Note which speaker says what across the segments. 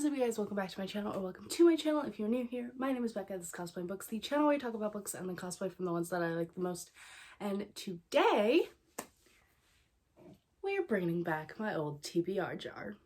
Speaker 1: is up, you guys? Welcome back to my channel, or welcome to my channel if you're new here. My name is Becca, this is Cosplay.and.books, the channel where I talk about books and then cosplay from the ones that I like the most. And today, we're bringing back my old TBR jar.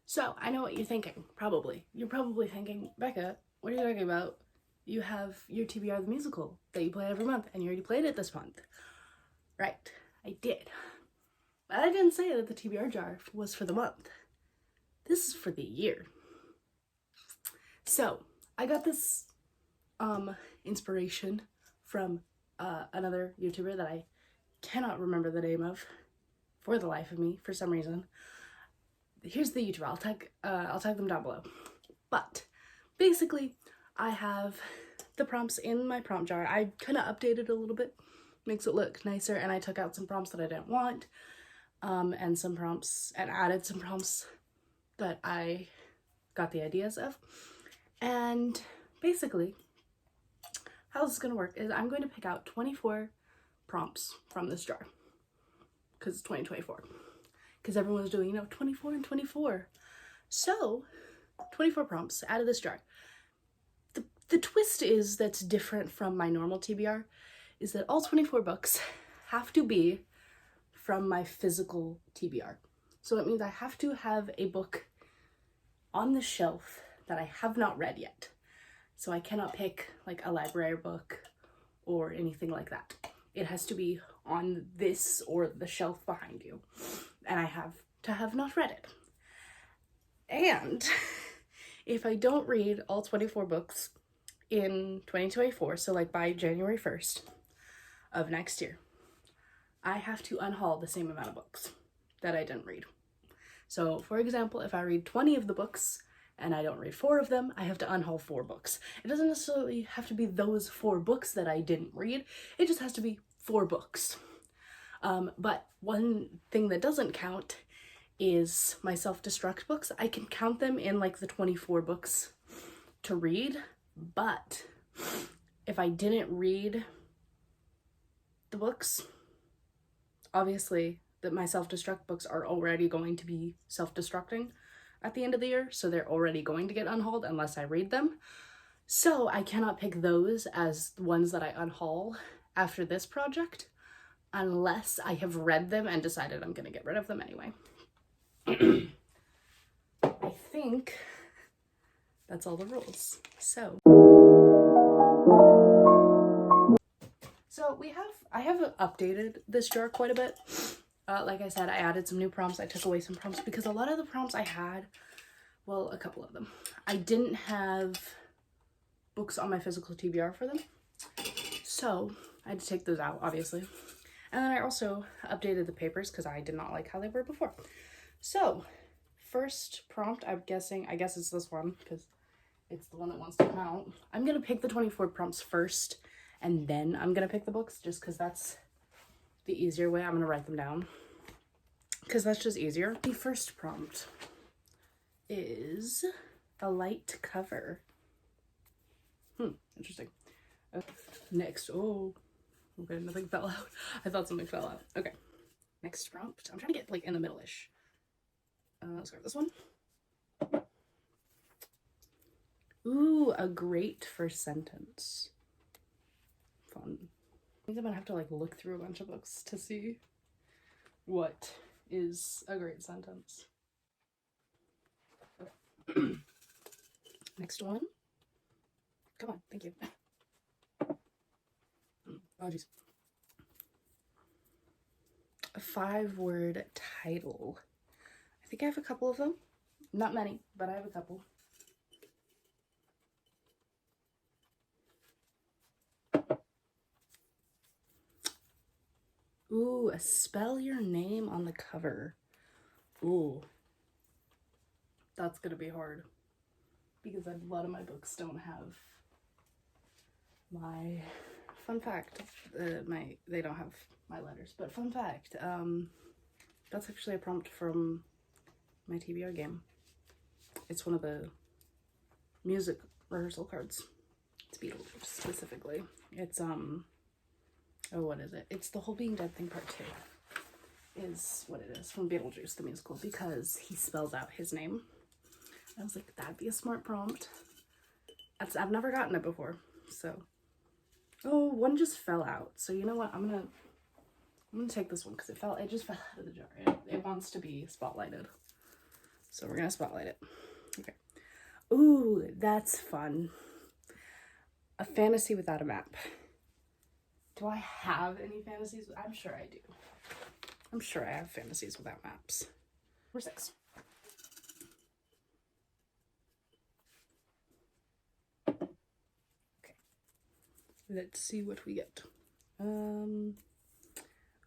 Speaker 1: So, I know what you're thinking, probably. You're probably thinking, Becca, what are you talking about? You have your TBR the musical that you play every month, and you already played it this month. Right, I did. But I didn't say that the TBR jar was for the month. This is for the year. So, I got this inspiration from another YouTuber that I cannot remember the name of for the life of me for some reason. Here's the YouTuber. I'll tag them down below. But basically, I have the prompts in my prompt jar. I kind of updated a little bit, makes it look nicer, and I took out some prompts that I didn't want, and added some prompts that I got the ideas of. And basically, how this is gonna work is I'm going to pick out 24 prompts from this jar because it's 2024. Because everyone's doing, 24 and 24. So, 24 prompts out of this jar. The twist is that's different from my normal TBR is that all 24 books have to be from my physical TBR. So it means I have to have a book on the shelf that I have not read yet. So I cannot pick like a library book or anything like that. It has to be on this or the shelf behind you. And I have to have not read it. And if I don't read all 24 books in 2024, so like by January 1st of next year, I have to unhaul the same amount of books that I didn't read. So for example, if I read 20 of the books and I don't read 4 of them, I have to unhaul 4 books. It doesn't necessarily have to be those 4 books that I didn't read. It just has to be 4 books. But one thing that doesn't count is my self-destruct books. I can count them in like the 24 books to read, but if I didn't read the books, obviously that my self-destruct books are already going to be self-destructing at the end of the year, so they're already going to get unhauled unless I read them. So I cannot pick those as the ones that I unhaul after this project, unless I have read them and decided I'm gonna get rid of them anyway. I think that's all the rules. So I have updated this jar quite a bit. Like I said, I added some new prompts. I took away some prompts because a lot of the prompts I had, well, a couple of them, I didn't have books on my physical TBR for them. So I had to take those out, obviously. And then I also updated the papers because I did not like how they were before. So, first prompt, I guess it's this one because it's the one that wants to count. I'm going to pick the 24 prompts first, and then I'm going to pick the books just because that's the easier way. I'm going to write them down because that's just easier. The first prompt is a light cover. Interesting. Okay. Next, okay, nothing fell out. I thought something fell out. Okay. Next prompt. I'm trying to get like in the middle-ish. Let's grab this one. Ooh, a great first sentence. Fun. I think I'm gonna have to like look through a bunch of books to see what is a great sentence. Okay. Next one. Come on, thank you. Oh, geez. A 5-word title. I think I have a couple of them. Not many, but I have a couple. Ooh, spell your name on the cover. Ooh. That's gonna be hard. Because a lot of my books don't have my... Fun fact, they don't have my letters, but fun fact, that's actually a prompt from my TBR game. It's one of the music rehearsal cards. It's Beetlejuice specifically. It's oh, what is it? It's the whole being dead thing part 2 is what it is from Beetlejuice the musical, because he spells out his name. I was like, that'd be a smart prompt. I've never gotten it before, so. Oh, one just fell out. So you know what? I'm gonna take this one because it just fell out of the jar. It wants to be spotlighted. So we're gonna spotlight it. Okay. Ooh, that's fun. A fantasy without a map. Do I have any fantasies? I'm sure I do. I'm sure I have fantasies without maps. Number 6. Okay. Let's see what we get.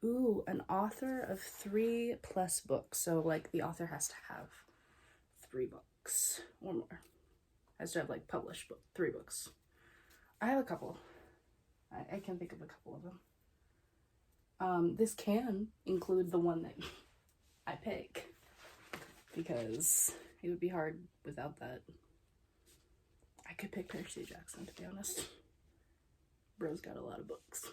Speaker 1: Ooh, an author of 3+ books. So like the author has to have 3 books or more. Has to have like published 3 books. I have a couple. I can think of a couple of them. This can include the one that I pick, because it would be hard without that. I could pick Percy Jackson, to be honest. Bro's got a lot of books.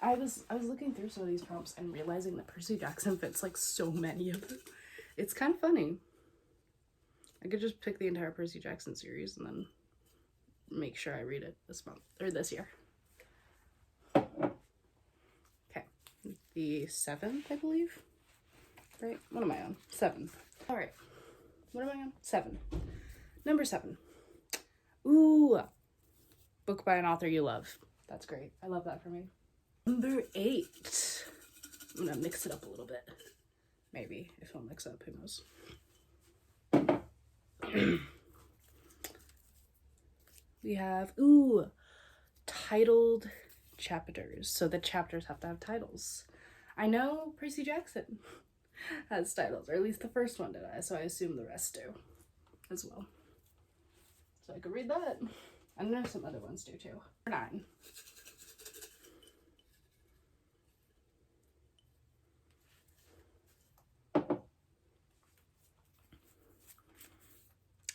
Speaker 1: I was looking through some of these prompts and realizing that Percy Jackson fits like so many of them. It's kind of funny. I could just pick the entire Percy Jackson series and then make sure I read it this month or this year. Okay, the 7th, I believe. Right? What am I on? 7. All right. What am I on? 7. Number 7. Ooh, book by an author you love. That's great. I love that for me. Number 8. I'm gonna mix it up a little bit. Maybe, if I'll mix up, who knows. We have, ooh, titled chapters. So the chapters have to have titles. I know Percy Jackson has titles, or at least the first one did, so I assume the rest do as well. So I could read that. I know some other ones do too. 9.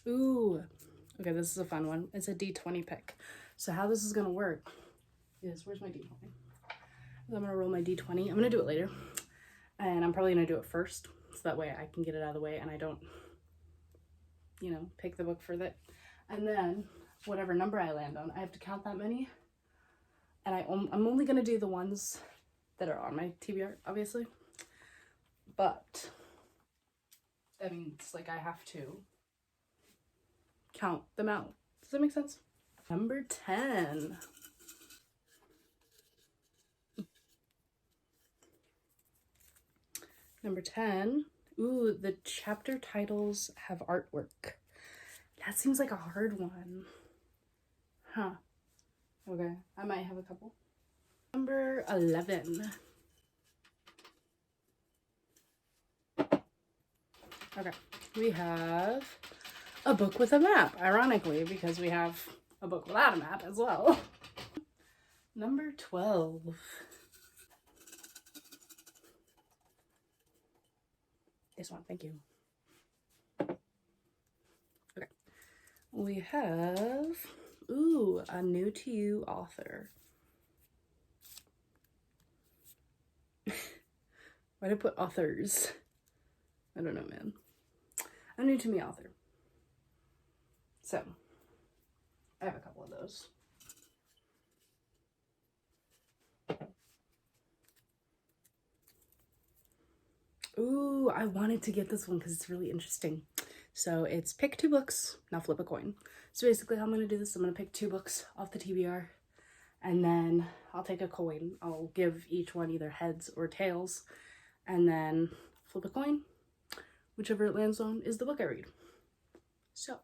Speaker 1: Ooh, okay, this is a fun one. It's a D20 pick. So how this is gonna work is, where's my D20? I'm gonna roll my D20. I'm gonna do it later, and I'm probably gonna do it first, so that way I can get it out of the way and I don't, you know, pick the book for that. And then whatever number I land on, I have to count that many, and I'm only gonna do the ones that are on my TBR, obviously, but that means like I have to count them out. Does that make sense? Number 10. Number 10. Ooh, the chapter titles have artwork. That seems like a hard one. Huh. Okay, I might have a couple. Number 11. Okay, we have a book with a map, ironically, because we have a book without a map as well. Number 12. This one, thank you. Okay. We have, ooh, a new to you author. Why did I put authors? I don't know, man. A new to me author. So, I have a couple of those. Ooh, I wanted to get this one because it's really interesting. So it's pick 2 books, now flip a coin. So basically how I'm going to do this, I'm going to pick 2 books off the TBR, and then I'll take a coin. I'll give each one either heads or tails, and then flip a coin. Whichever it lands on is the book I read. So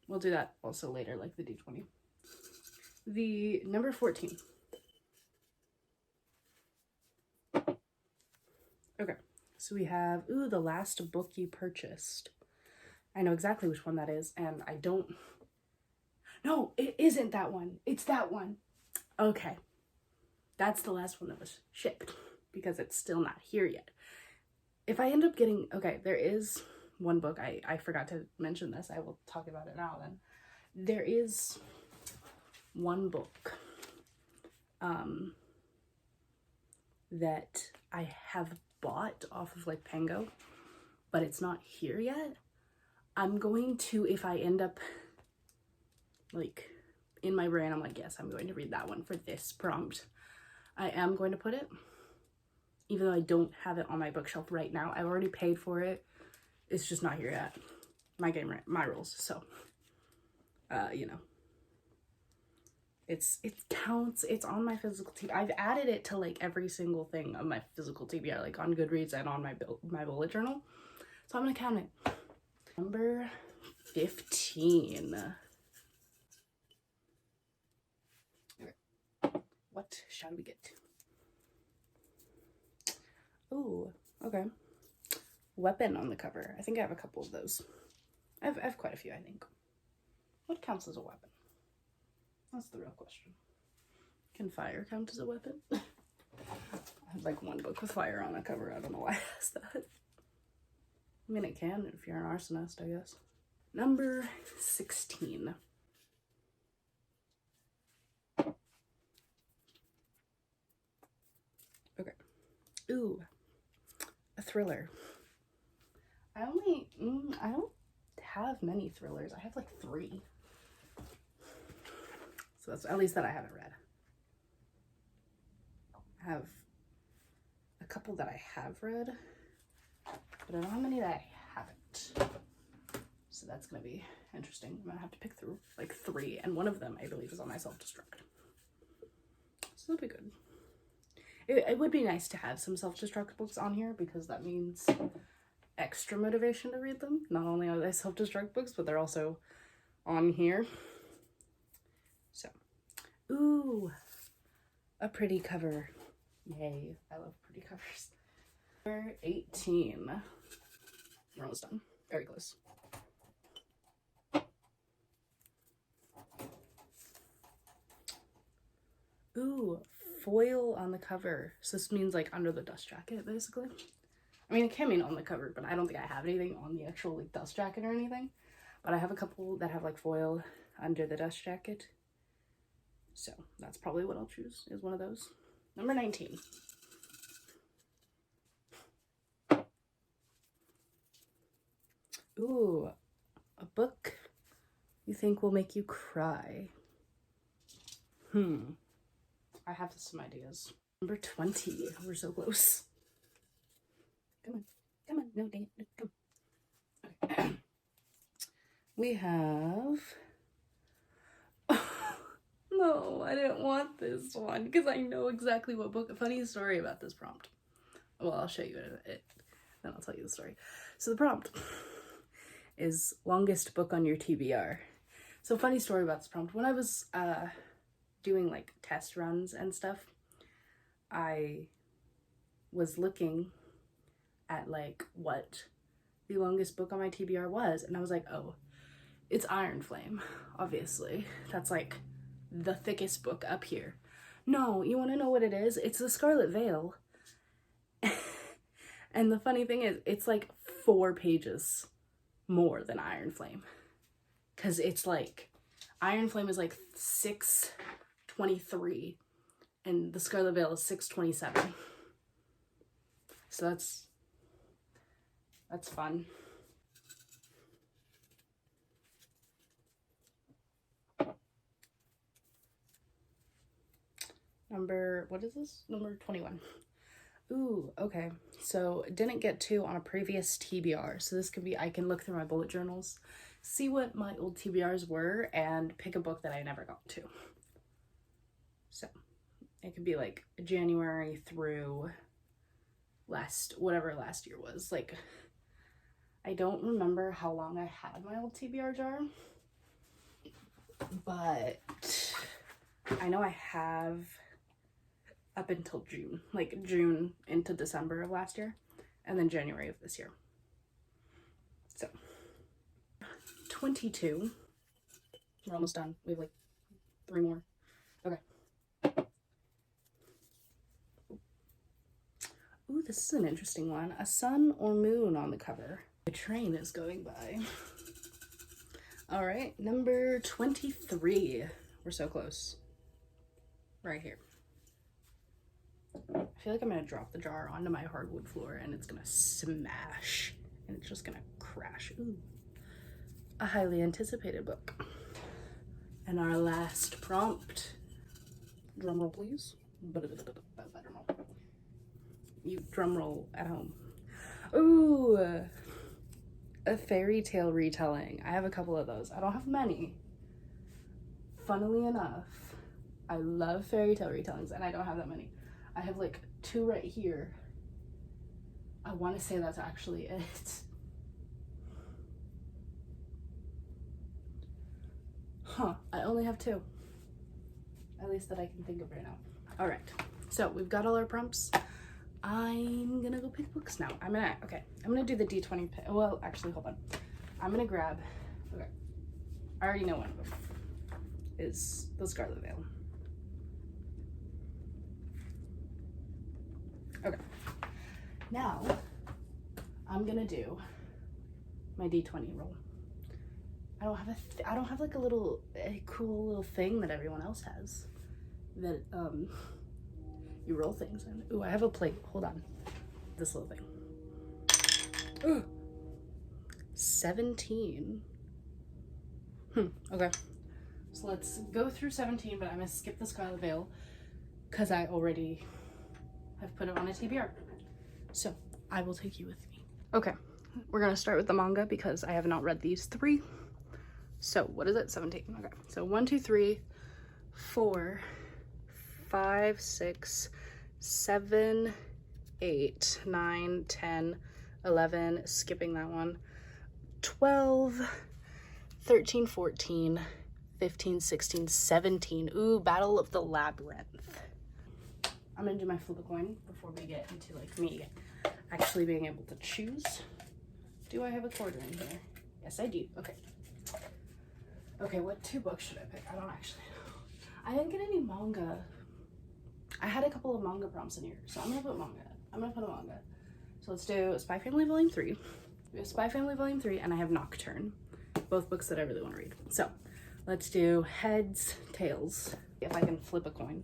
Speaker 1: we'll do that also later, like the D20. The number 14. Okay. So we have, ooh, the last book you purchased. I know exactly which one that is, and I don't... No, it isn't that one. It's that one. Okay. That's the last one that was shipped, because it's still not here yet. If I end up getting... Okay, there is one book, I forgot to mention this, I will talk about it now then. There is one book that I have bought off of like Pango, but it's not here yet. I'm going to, if I end up like in my brain, I'm like, yes, I'm going to read that one for this prompt. I am going to put it, even though I don't have it on my bookshelf right now. I've already paid for it. It's just not here yet. My game, my rules. So, you know, it counts. It's on my physical TBR. I've added it to like every single thing of my physical TBR, like on Goodreads and on my bullet journal. So I'm gonna count it. Number 15. Okay. What shall we get? Ooh, okay. Weapon on the cover. I think I have a couple of those. I have quite a few, I think. What counts as a weapon? That's the real question. Can fire count as a weapon? I have like one book with fire on the cover. I don't know why I asked that. I mean, it can if you're an arsonist, I guess. Number 16. Okay. Ooh, a thriller. I don't have many thrillers. I have like 3. So that's at least that I haven't read. I have a couple that I have read, but I don't have many that I haven't. So that's gonna be interesting. I'm gonna have to pick through like 3, and one of them I believe is on my self-destruct. So that'll be good. It would be nice to have some self-destruct books on here because that means extra motivation to read them. Not only are they self-destruct books, but they're also on here. So, ooh, a pretty cover. Yay, I love pretty covers. Number 18. We're almost done. Very close. Ooh, foil on the cover. So this means like under the dust jacket, basically. I mean, it can mean on the cover, but I don't think I have anything on the actual like dust jacket or anything. But I have a couple that have like foil under the dust jacket. So that's probably what I'll choose, is one of those. Number 19. Ooh, a book you think will make you cry. I have some ideas. Number 20. We're so close. Come on, no, dang it, come. Okay. We have. No, I didn't want this one because I know exactly what book. A funny story about this prompt. Well, I'll show you it, then I'll tell you the story. So the prompt is longest book on your TBR. So funny story about this prompt. When I was doing like test runs and stuff, I was looking at like what the longest book on my TBR was, and I was like, oh, it's Iron Flame, obviously. That's like the thickest book up here. No, you want to know what it is? It's the Scarlet Veil. And the funny thing is, it's like 4 pages more than Iron Flame. Because it's like, Iron Flame is like 623, and the Scarlet Veil is 627. So that's fun. What is this? Number 21. Ooh, okay. So didn't get to on a previous TBR. So this could be, I can look through my bullet journals, see what my old TBRs were, and pick a book that I never got to. So it could be like January through whatever last year was. Like, I don't remember how long I had my old TBR jar, but I know I have up until June, like June into December of last year, and then January of this year. So 22. We're almost done. We have like 3 more. Okay. Ooh, this is an interesting one. A sun or moon on the cover. The train is going by. All right, number 23. We're so close. Right here. I feel like I'm gonna drop the jar onto my hardwood floor and it's gonna smash and it's just gonna crash. Ooh. A highly anticipated book. And our last prompt. Drum roll, please. You drum roll at home. Ooh, a fairy tale retelling. I have a couple of those. I don't have many. Funnily enough, I love fairy tale retellings and I don't have that many. I have like 2 right here. I want to say that's actually it. Huh, I only have 2. At least that I can think of right now. All right, so we've got all our prompts. I'm gonna go pick books now. I'm gonna do the D20 pick. Well, actually, hold on. I'm gonna grab, okay. I already know one of them is The Scarlet Veil. Okay, now I'm gonna do my D20 roll. I don't have like a cool little thing that everyone else has that you roll things in. Ooh, I have a plate. Hold on. This little thing. Ooh. 17. Okay. So let's go through 17, but I'm gonna skip the Scarlet Veil because I already have put it on a TBR. So I will take you with me. Okay, we're gonna start with the manga because I have not read these 3. So what is it? 17. Okay. So 1, 2, 3, 4, 5, 6, 7, 8, 9, 10, 11, skipping that one, 12, 13, 14, 15, 16, 17. Ooh, Battle of the Labyrinth. I'm gonna do my flip a coin before we get into like me actually being able to choose. Do I have a quarter in here? Yes, I do. Okay. Okay, what 2 books should I pick? I don't actually know. I didn't get any manga. I had a couple of manga prompts in here, so I'm gonna put manga. I'm gonna put a manga. So let's do Spy Family Volume 3. We have Spy Family Volume 3 and I have Nocturne. Both books that I really want to read. So let's do heads, tails. If I can flip a coin.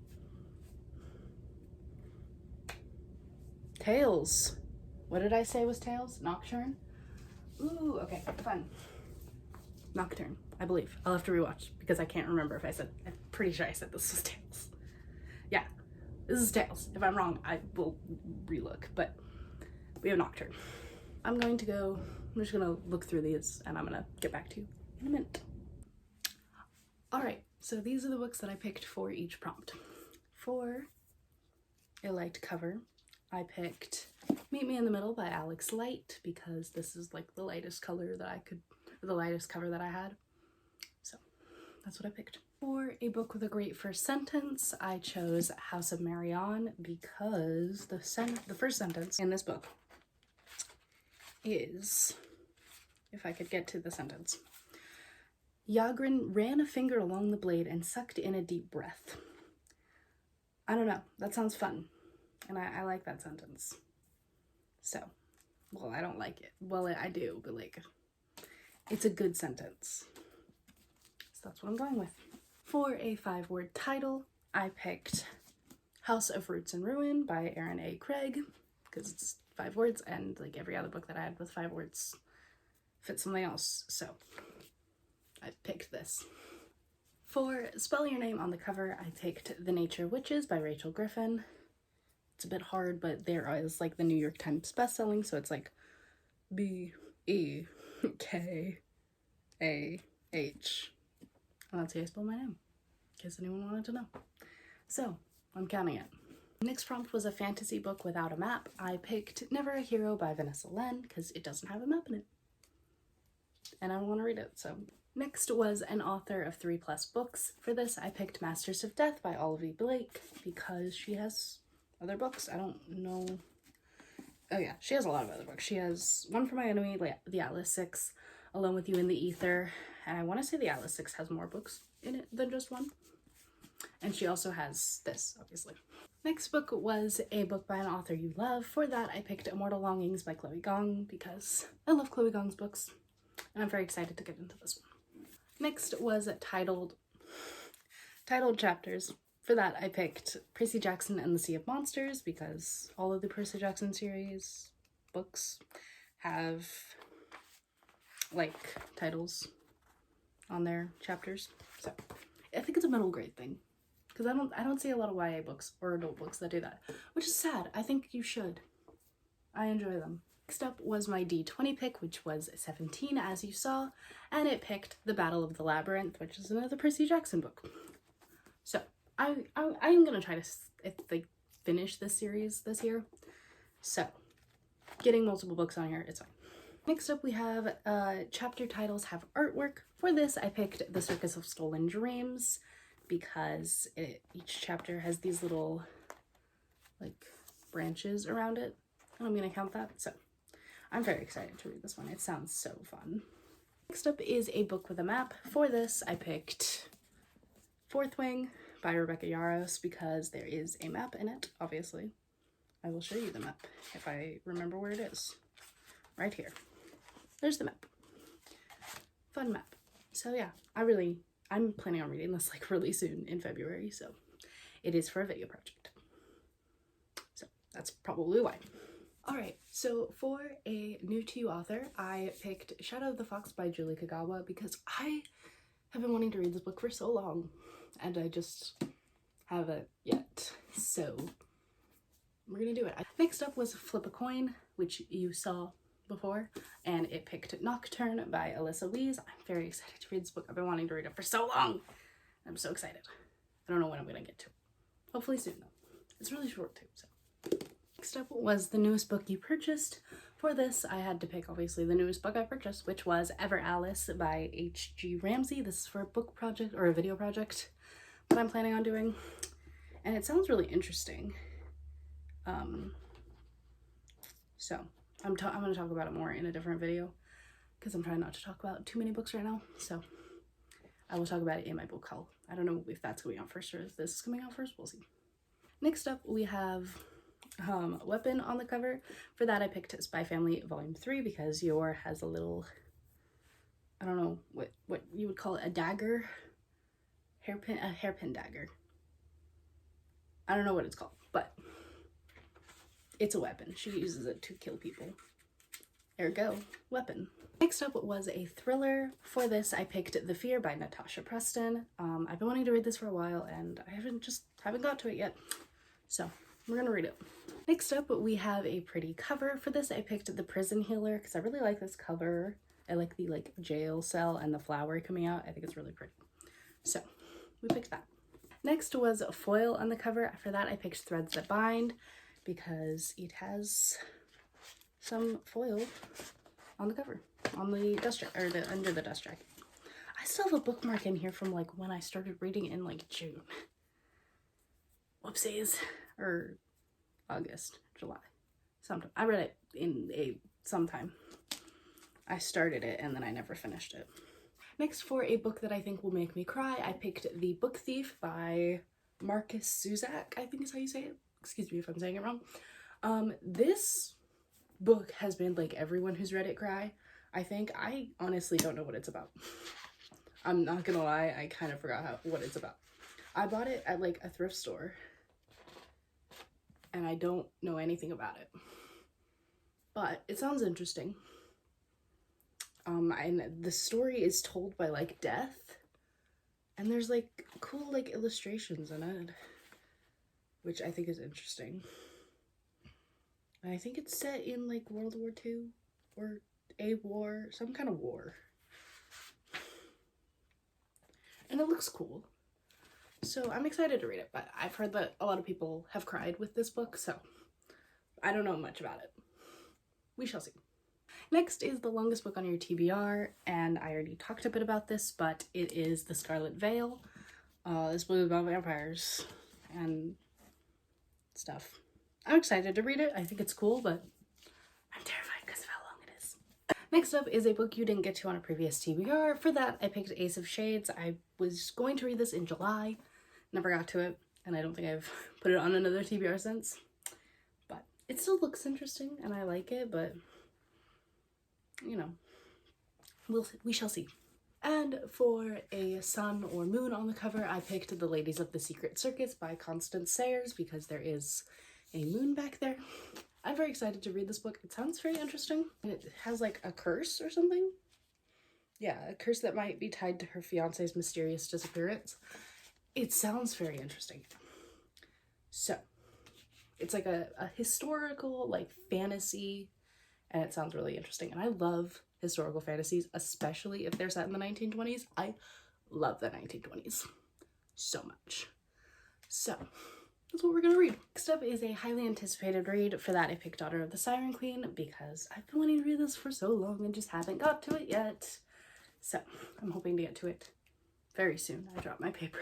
Speaker 1: Tails. What did I say was tails? Nocturne? Ooh, okay, fun. Nocturne, I believe. I'll have to rewatch because I can't remember if I said, I'm pretty sure I said this was tails. Yeah, this is tails. If I'm wrong, I will relook, but we have Nocturne. I'm just gonna look through these and I'm gonna get back to you in a minute. All right, so these are the books that I picked for each prompt. For a light cover, I picked Meet Me in the Middle by Alex Light because this is like the lightest color that the lightest cover that I had. So that's what I picked. For a book with a great first sentence, I chose House of Marion because the first sentence in this book is, if I could get to the sentence, Yagrin ran a finger along the blade and sucked in a deep breath. I don't know, that sounds fun. And I like that sentence. So, well, I don't like it. Well, I do, but like, it's a good sentence. So that's what I'm going with. For a 5-word title, I picked House of Roots and Ruin by Aaron A. Craig, because it's 5 words, and like every other book that I had with 5 words fits something else, so I picked this. For Spell Your Name on the cover, I picked The Nature Witches by Rachel Griffin. It's a bit hard, but there is like the New York Times bestselling, so it's like B-E-K-A-H. And that's how I spell my name, in case anyone wanted to know. So, I'm counting it. Next prompt was a fantasy book without a map. I picked Never a Hero by Vanessa Len, because it doesn't have a map in it. And I don't want to read it, so. Next was an author of 3+ books. For this, I picked Masters of Death by Olivia Blake, because she has other books. I don't know. Oh yeah, she has a lot of other books. She has One for My Enemy, The Atlas Six, Alone with You in the Ether, and I want to say The Atlas Six has more books in it than just one. And she also has this, obviously. Next book was a book by an author you love. For that, I picked Immortal Longings by Chloe Gong because I love Chloe Gong's books, and I'm very excited to get into this one. Next was titled chapters. For that, I picked Percy Jackson and the Sea of Monsters because all of the Percy Jackson series books have like titles on their chapters. So I think it's a middle grade thing because I don't see a lot of YA books or adult books that do that, which is sad. I think you should. I enjoy them. Next up was my D20 pick, which was 17 as you saw, and it picked The Battle of the Labyrinth, which is another Percy Jackson book. So I'm gonna try to like finish this series this year. So getting multiple books on here, it's fine. Next up we have chapter titles have artwork. For this I picked The Circus of Stolen Dreams because each chapter has these little like branches around it, and I'm gonna count that. So I'm very excited to read this one. It sounds so fun. Next up is a book with a map. For this I picked Fourth Wing by Rebecca Yarros because there is a map in it, obviously. I will show you the map if I remember where it is. Right here. There's the map. Fun map. So yeah, I'm planning on reading this like really soon in February, so it is for a video project. So that's probably why. Alright, so for a new to you author, I picked Shadow of the Fox by Julie Kagawa because I have been wanting to read this book for so long and I just haven't yet. So we're gonna do it. Next up was Flip a Coin, which you saw before, and it picked Nocturne by Alyssa Wees. I'm very excited to read this book. I've been wanting to read it for so long. I'm so excited. I don't know when I'm gonna get to it. Hopefully soon though. It's really short too, so. Next up was the newest book you purchased. For this, I had to pick obviously the newest book I purchased, which was Ever Alice by H.G. Ramsey. This is for a book project or a video project that I'm planning on doing, and it sounds really interesting. So I'm going to talk about it more in a different video because I'm trying not to talk about too many books right now. So I will talk about it in my book haul. I don't know if that's coming out first or if this is coming out first. We'll see. Next up, we have Weapon on the cover. For that, I picked Spy Family Volume 3 because Yor has a little, I don't know what you would call it, a dagger, a hairpin dagger. I don't know what it's called, but it's a weapon. She uses it to kill people. Ergo, weapon. Next up was a thriller. For this, I picked The Fear by Natasha Preston. I've been wanting to read this for a while and I haven't got to it yet. So we're gonna read it. Next up, we have a pretty cover. For this, I picked The Prison Healer because I really like this cover. I like the jail cell and the flower coming out. I think it's really pretty. So we picked that. Next was a foil on the cover. For that, I picked Threads That Bind because it has some foil on the cover, on the dust jacket, or under the dust jacket. I still have a bookmark in here from when I started reading in June. Whoopsies. Or August, July, sometime. I read it in sometime. I started it and then I never finished it. Next, for a book that I think will make me cry, I picked The Book Thief by Marcus Zuzak, I think is how you say it. Excuse me if I'm saying it wrong. This book has made everyone who's read it cry. I honestly don't know what it's about. I'm not gonna lie, I kind of forgot what it's about. I bought it at a thrift store and I don't know anything about it, but it sounds interesting. And the story is told by death, and there's cool illustrations in it, which I think is interesting. And I think it's set in World War II or a war, some kind of war, and it looks cool. So I'm excited to read it, but I've heard that a lot of people have cried with this book, so I don't know much about it. We shall see. Next is the longest book on your TBR, and I already talked a bit about this, but it is The Scarlet Veil. This book is about vampires and stuff. I'm excited to read it. I think it's cool, but I'm terrified because of how long it is. Next up is a book you didn't get to on a previous TBR. For that, I picked Ace of Shades. I was going to read this in July, never got to it, and I don't think I've put it on another TBR since. But it still looks interesting, and I like it, but, you know, we shall see. And for a sun or moon on the cover, I picked The Ladies of the Secret Circus by Constance Sayers because there is a moon back there. I'm very excited to read this book. It sounds very interesting. It has like a curse or something. Yeah, a curse that might be tied to her fiance's mysterious disappearance. It sounds very interesting. So, it's like a historical, like, fantasy, and it sounds really interesting. And I love historical fantasies, especially if they're set in the 1920s. I love the 1920s so much. So, that's what we're gonna read. Next up is a highly anticipated read. For that, I picked Daughter of the Siren Queen because I've been wanting to read this for so long and just haven't got to it yet. So, I'm hoping to get to it very soon. I dropped my paper.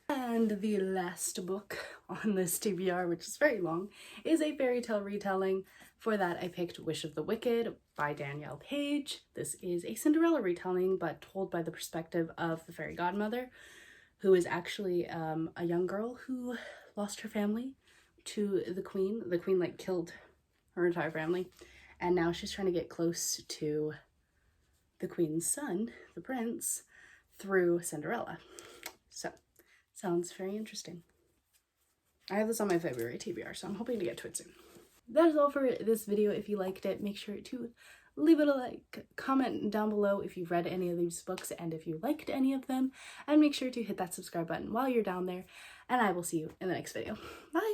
Speaker 1: And the last book on this TBR, which is very long, is a fairy tale retelling. For that, I picked Wish of the Wicked by Danielle Page. This is a Cinderella retelling, but told by the perspective of the fairy godmother, who is actually a young girl who lost her family to the queen. The queen, like, killed her entire family, and now she's trying to get close to the queen's son, the prince, through Cinderella. So, sounds very interesting. I have this on my February TBR, so I'm hoping to get to it soon. That is all for this video. If you liked it, make sure to leave it a like, comment down below if you've read any of these books and if you liked any of them, and make sure to hit that subscribe button while you're down there, and I will see you in the next video. Bye!